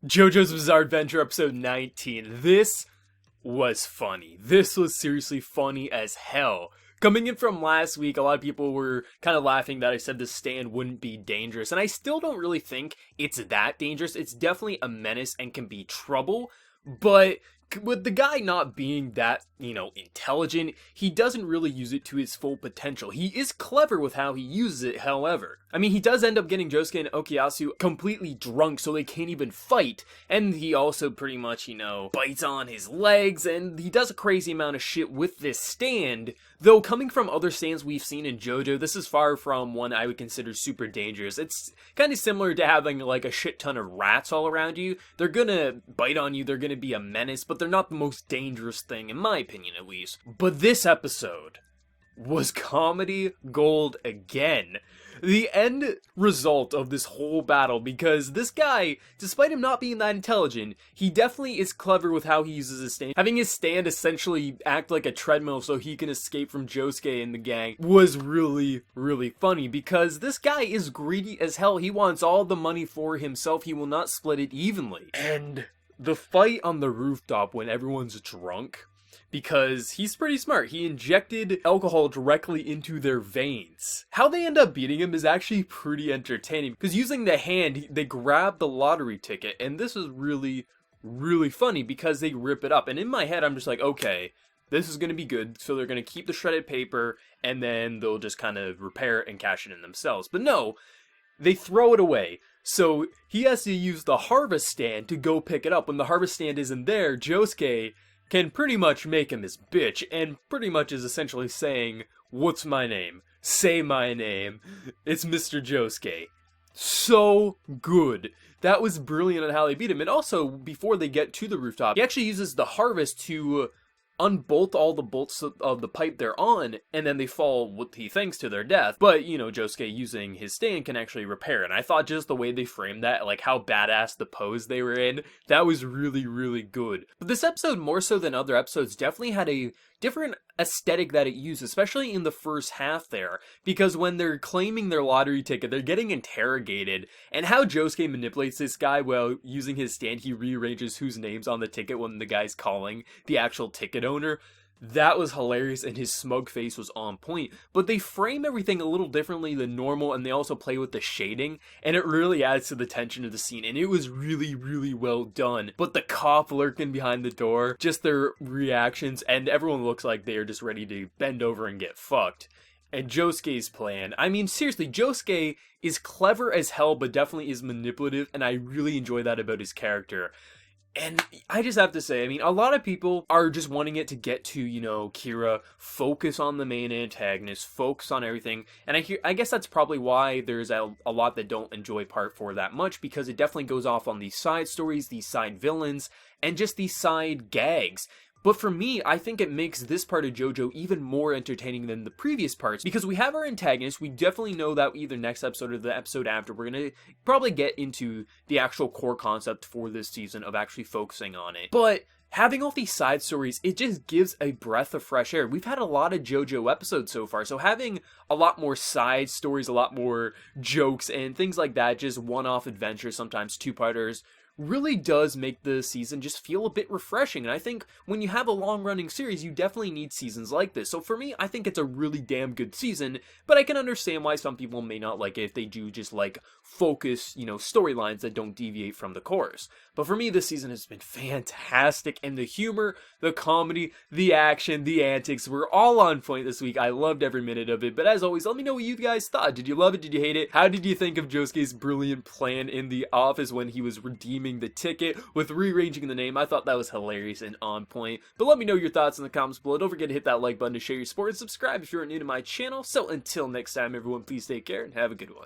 JoJo's Bizarre Adventure episode 19. This was funny. This was seriously funny as hell. Coming in from last week, a lot of people were kind of laughing that I said the stand wouldn't be dangerous, and I still don't really think it's that dangerous. It's definitely a menace and can be trouble, but with the guy not being that, intelligent, he doesn't really use it to his full potential. He is clever with how he uses it, however. I mean, he does end up getting Josuke and Okuyasu completely drunk so they can't even fight, and he also pretty much, bites on his legs, and he does a crazy amount of shit with this stand, though coming from other stands we've seen in JoJo, this is far from one I would consider super dangerous. It's kind of similar to having, like, a shit ton of rats all around you. They're gonna bite on you, they're gonna be a menace, but they're not the most dangerous thing, in my opinion at least. But this episode was comedy gold again. The end result of this whole battle, because this guy, despite him not being that intelligent, he definitely is clever with how he uses his stand. Having his stand essentially act like a treadmill so he can escape from Josuke and the gang was really, really funny, because this guy is greedy as hell. He wants all the money for himself. He will not split it evenly. And the fight on the rooftop when everyone's drunk, because he's pretty smart. He injected alcohol directly into their veins. How they end up beating him is actually pretty entertaining, because using the hand, they grab the lottery ticket, and this is really, really funny because they rip it up. And in my head, I'm just like, okay, this is going to be good. So they're going to keep the shredded paper, and then they'll just kind of repair it and cash it in themselves. But no, they throw it away. So he has to use the harvest stand to go pick it up. When the harvest stand isn't there, Josuke can pretty much make him his bitch, and pretty much is essentially saying, "What's my name? Say my name. It's Mr. Josuke." So good. That was brilliant on how they beat him. And also, before they get to the rooftop, he actually uses the harvest to unbolt all the bolts of the pipe they're on, and then they fall, what he thinks, to their death. But, Josuke using his stand can actually repair. And I thought just the way they framed that, like how badass the pose they were in, that was really, really good. But this episode, more so than other episodes, definitely had a different aesthetic that it used, especially in the first half there, because when they're claiming their lottery ticket, they're getting interrogated, and how Josuke manipulates this guy while using his stand, he rearranges whose name's on the ticket when the guy's calling the actual ticket owner. That was hilarious, and his smug face was on point. But they frame everything a little differently than normal, and they also play with the shading, and it really adds to the tension of the scene, and it was really, really well done. But the cop lurking behind the door, just their reactions, and everyone looks like they are just ready to bend over and get fucked. And Josuke's plan, I mean, seriously, Josuke is clever as hell, but definitely is manipulative, and I really enjoy that about his character. And I just have to say, I mean, a lot of people are just wanting it to get to, Kira, focus on the main antagonist, focus on everything. And I guess that's probably why there's a lot that don't enjoy Part 4 that much, because it definitely goes off on these side stories, these side villains, and just these side gags. But for me, I think it makes this part of JoJo even more entertaining than the previous parts, because we have our antagonist. We definitely know that either next episode or the episode after, we're going to probably get into the actual core concept for this season of actually focusing on it. But having all these side stories, it just gives a breath of fresh air. We've had a lot of JoJo episodes so far, so having a lot more side stories, a lot more jokes and things like that, just one-off adventures, sometimes two-parters, really does make the season just feel a bit refreshing. And I think when you have a long-running series, you definitely need seasons like this. So for me, I think it's a really damn good season, but I can understand why some people may not like it if they do just like focus, storylines that don't deviate from the course. But for me, this season has been fantastic, and the humor, the comedy, the action, the antics were all on point this week. I loved every minute of it. But as always, let me know what you guys thought. Did you love it? Did you hate it? How did you think of Josuke's brilliant plan in the office when he was redeeming the ticket with rearranging the name? I thought that was hilarious and on point. But let me know your thoughts in the comments below. Don't forget to hit that like button to share your support, and subscribe if you're new to my channel. So until next time, everyone, please take care and have a good one.